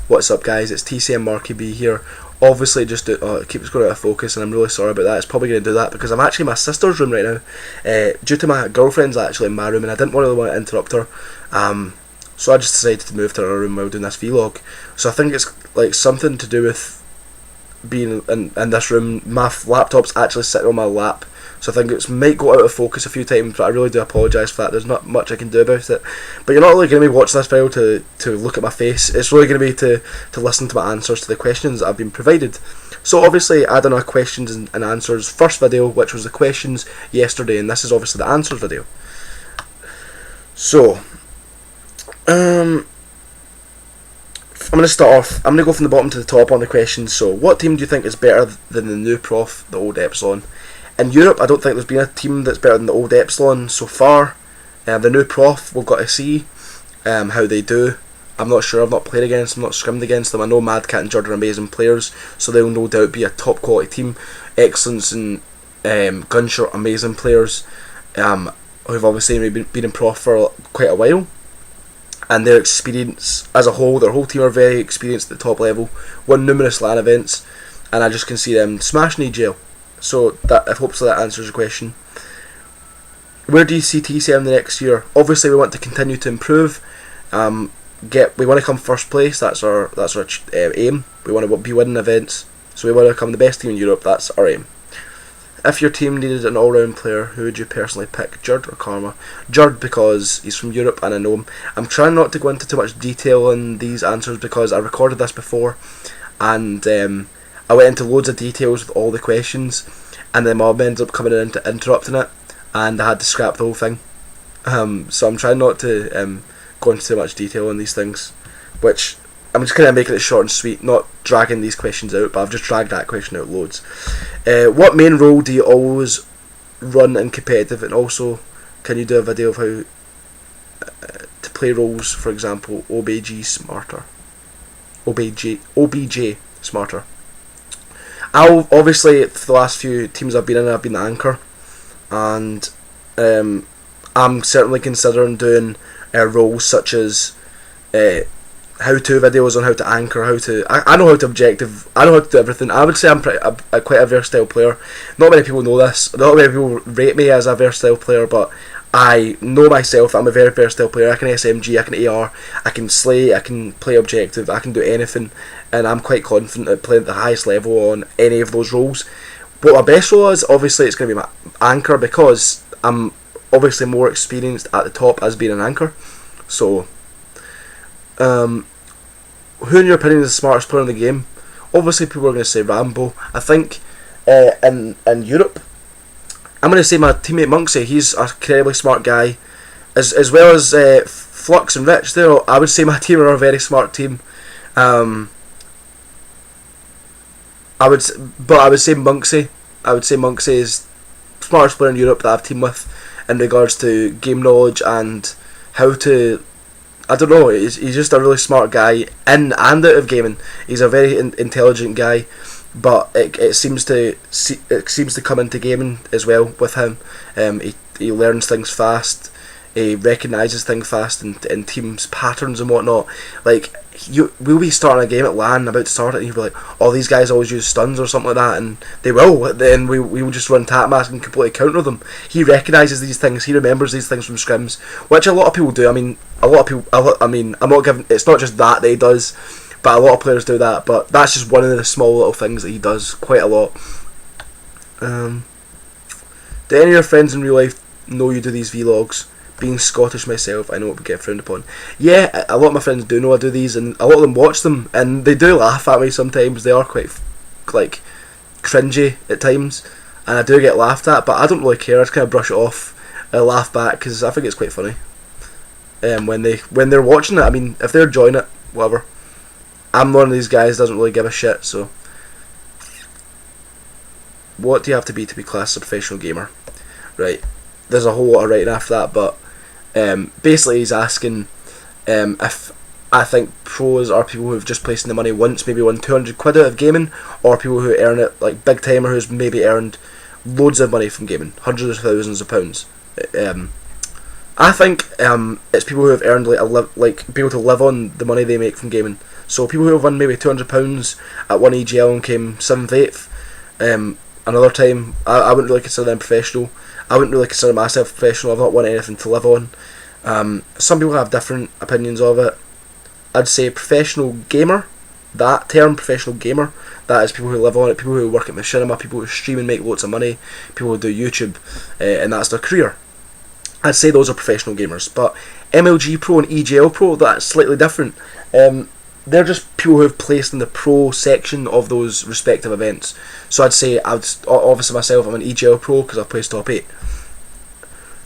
What's up, guys? It's TCM MarkyB here. Obviously, it keeps going out of focus, and I'm really sorry about that. It's probably going to do that because I'm actually in my sister's room right now, due to my girlfriend's actually in my room, and I didn't really want to interrupt her. So I just decided to move to her room while doing this vlog. So I think it's like something to do with being in this room. My laptop's actually sitting on my lap, so I think it might go out of focus a few times, but I really do apologise for that. There's not much I can do about it. But you're not really going to be watching this video to look at my face. It's really going to be to listen to my answers to the questions that I've been provided. So obviously I done a questions and answers first video, which was the questions yesterday, and this is obviously the answers video. So I'm going to start off. I'm going to go from the bottom to the top on the questions. So, what team do you think is better than the new Prof, the old Epsilon? In Europe, I don't think there's been a team that's better than the old Epsilon so far. The new Prof, we've got to see how they do. I'm not sure. I've not played against them, not scrimmed against them. I know Mad Cat and Judd are amazing players, so they'll no doubt be a top quality team. Excellence and Gunshot, amazing players who've obviously been in Prof for quite a while. And their experience as a whole, their whole team are very experienced at the top level, won numerous LAN events, and I just can see them smashing EJL. So that hopefully that answers your question. Where do you see TCM the next year? Obviously, we want to continue to improve. We want to come first place. That's our aim. We want to be winning events, so we want to become the best team in Europe. That's our aim. If your team needed an all-round player, who would you personally pick, Judd or Karma? Judd, because he's from Europe and I know him. I'm trying not to go into too much detail on these answers because I recorded this before, and I went into loads of details with all the questions, and then Mom ended up coming in and interrupting it, and I had to scrap the whole thing. So I'm trying not to go into too much detail on these things, which I'm just kind of making it short and sweet, not dragging these questions out, but I've just dragged that question out loads. What main role do you always run in competitive, and also can you do a video of how to play roles, for example, OBJ smarter? OBJ smarter. Obviously, for the last few teams I've been in, I've been the anchor, and I'm certainly considering doing roles such as how-to videos on how to anchor, I know how to objective, I know how to do everything. I would say I'm quite a versatile player. Not many people know this, not many people rate me as a versatile player, but I know myself that I'm a very versatile player. I can SMG, I can AR, I can slay, I can play objective, I can do anything, and I'm quite confident at playing at the highest level on any of those roles. What my best role is, obviously it's going to be my anchor, because I'm obviously more experienced at the top as being an anchor. So who in your opinion is the smartest player in the game? Obviously people are going to say Rambo. I think in Europe, I'm going to say my teammate Monksy. He's a incredibly smart guy, as well as Flux and Rich. I would say my team are a very smart team. I would say Monksy. I would say Monksy is the smartest player in Europe that I've teamed with in regards to game knowledge and how to. I don't know. He's just a really smart guy in and out of gaming. He's a very intelligent guy, but it seems to come into gaming as well with him. He learns things fast. He recognises things fast in teams patterns and whatnot. Like we'll be starting a game at LAN, about to start it, and you'll be like, "Oh, these guys always use stuns or something like that," and they will. Then we will just run tap mask and completely counter them. He recognises these things. He remembers these things from scrims, which a lot of people do. I mean, I'm not giving. It's not just that he does, but a lot of players do that. But that's just one of the small little things that he does quite a lot. Do any of your friends in real life know you do these vlogs? Being Scottish myself, I know it would get frowned upon. Yeah, a lot of my friends do know I do these, and a lot of them watch them, and they do laugh at me sometimes. They are quite like cringy at times, and I do get laughed at, but I don't really care. I just kind of brush it off and laugh back because I think it's quite funny. When they're watching it, I mean, if they're enjoying it, whatever. I'm one of these guys that doesn't really give a shit. So, what do you have to be classed as a professional gamer? Right. There's a whole lot of writing after that, but basically he's asking if I think pros are people who've just placed in the money once, maybe won 200 quid out of gaming, or people who earn it like big timer who's maybe earned loads of money from gaming, hundreds of thousands of pounds. I think it's people who have earned like be able to live on the money they make from gaming. So people who have won maybe £200 at one EGL and came 7th, 8th. Another time, I wouldn't really consider them professional. I wouldn't really consider myself professional. I've not won anything to live on. Some people have different opinions of it. I'd say professional gamer. That term, professional gamer, that is people who live on it, people who work at machinima, people who stream and make loads of money, people who do YouTube, and that's their career. I'd say those are professional gamers. But MLG Pro and EGL Pro, that's slightly different. They're just people who have placed in the pro section of those respective events. So I'd say, obviously myself, I'm an EGL Pro because I've placed top 8.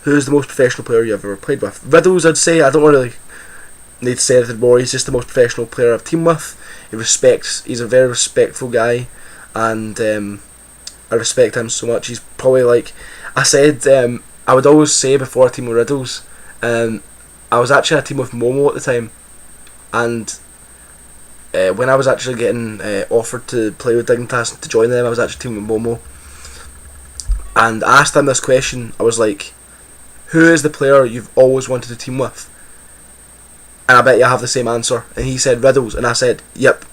Who's the most professional player you've ever played with? Riddles, I'd say. I don't really need to say anything more. He's just the most professional player I've teamed with. He's a very respectful guy, and I respect him so much. He's probably like I said. I would always say before a team with Riddles, I was actually a team with Momo at the time, and when I was actually getting offered to play with Dignitas to join them, I was actually teaming with Momo, and I asked him this question. I was like, "Who is the player you've always wanted to team with?" And I bet you have the same answer. And he said Riddles, and I said yep.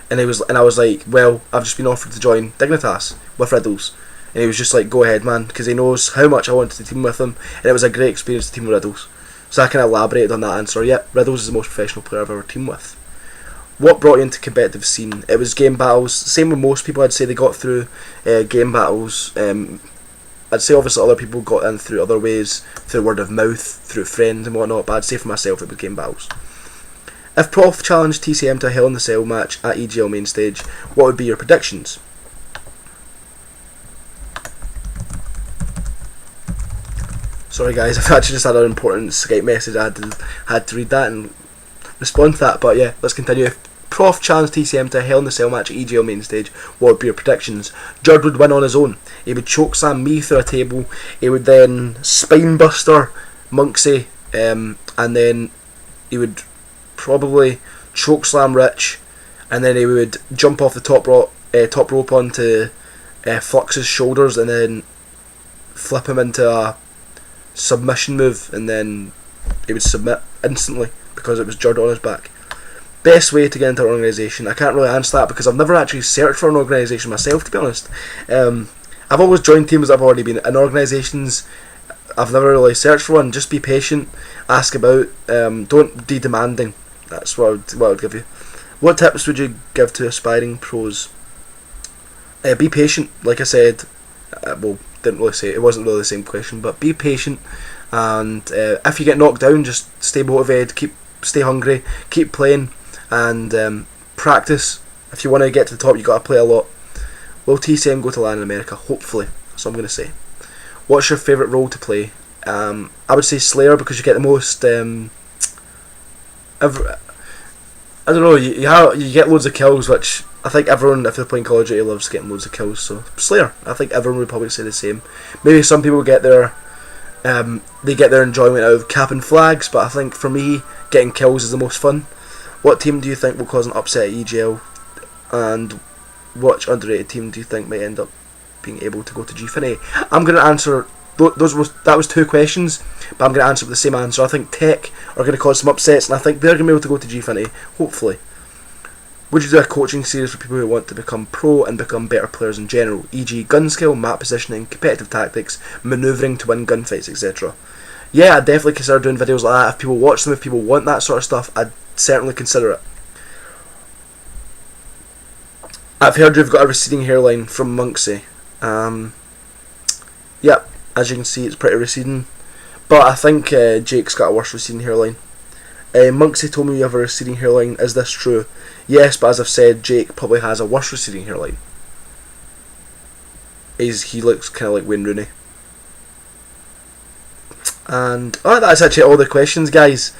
And I was like, well, I've just been offered to join Dignitas with Riddles. And he was just like, go ahead, man, because he knows how much I wanted to team with him, and it was a great experience to team with Riddles. So I kind of elaborated on that answer. Yep, Riddles is the most professional player I've ever teamed with. What brought you into competitive scene? It was game battles. Same with most people. I'd say they got through game battles. I'd say obviously other people got in through other ways, through word of mouth, through friends and whatnot, but I'd say for myself it was game battles. If Prof challenged TCM to a Hell in the Cell match at EGL main stage, what would be your predictions? Sorry guys, I've actually just had an important Skype message. I had to read that and respond to that, but yeah, let's continue. If Prof challenged TCM to a Hell in the Cell match at EGL main stage, what would be your predictions? Jurd would win on his own. He would chokeslam me through a table. He would then spinebuster Monksy, and then he would probably chokeslam Rich, and then he would jump off the top rope onto Flux's shoulders, and then flip him into a submission move, and then he would submit instantly because it was Jurd on his back. Best way to get into an organisation? I can't really answer that because I've never actually searched for an organisation myself, to be honest. I've always joined teams that have already been in organisations. I've never really searched for one. Just be patient, ask about, don't be demanding. That's what I would give you. What tips would you give to aspiring pros? Be patient, like I said. Well, didn't really say it, wasn't really the same question, but be patient, and if you get knocked down, just stay motivated, stay hungry, keep playing, and practice. If you want to get to the top, you got to play a lot. Will TCM go to Latin America? Hopefully. That's what I'm going to say. What's your favourite role to play? I would say Slayer, because you get the most. I don't know. You get loads of kills, which I think everyone, if they're playing Call of Duty, loves getting loads of kills. So Slayer, I think everyone would probably say the same. Maybe some people get their enjoyment out of capping flags, but I think for me, getting kills is the most fun. What team do you think will cause an upset at EGL, and which underrated team do you think might end up being able to go to GFNA? I'm going to answer. That was 2 questions, but I'm going to answer with the same answer. I think Tech are going to cause some upsets, and I think they're going to be able to go to GFNA, hopefully. Would you do a coaching series for people who want to become pro and become better players in general, e.g. gun skill, map positioning, competitive tactics, manoeuvring to win gunfights, etc.? Yeah, I'd definitely consider doing videos like that. If people watch them, if people want that sort of stuff, I'd certainly consider it. I've heard you've got a receding hairline from Monksy. Yep. As you can see, it's pretty receding, but I think Jake's got a worse receding hairline. Monksy told me you have a receding hairline. Is this true? Yes, but as I've said, Jake probably has a worse receding hairline. He looks kind of like Wayne Rooney. And that's actually all the questions, guys.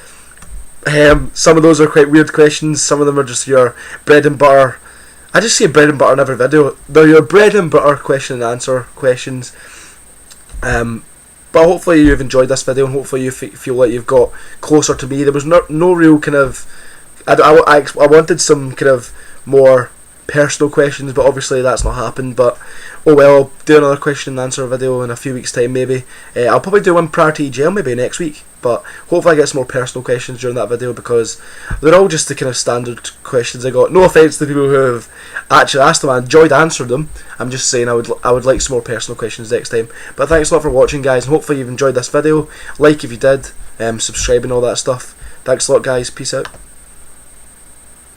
Some of those are quite weird questions. Some of them are just your bread and butter. I just say bread and butter in every video. They're your bread and butter question and answer questions. But hopefully you've enjoyed this video, and hopefully you feel like you've got closer to me. There was no real kind of. I wanted some kind of more personal questions, but obviously that's not happened. But oh well, I'll do another question and answer video in a few weeks' time maybe. I'll probably do one prior to EGL maybe next week, but hopefully I get some more personal questions during that video, because they're all just the kind of standard questions I got. No offence to the people who have actually asked them, I enjoyed answering them. I'm just saying I would like some more personal questions next time. But thanks a lot for watching, guys, and hopefully you've enjoyed this video. Like if you did, subscribe and all that stuff. Thanks a lot, guys. Peace out.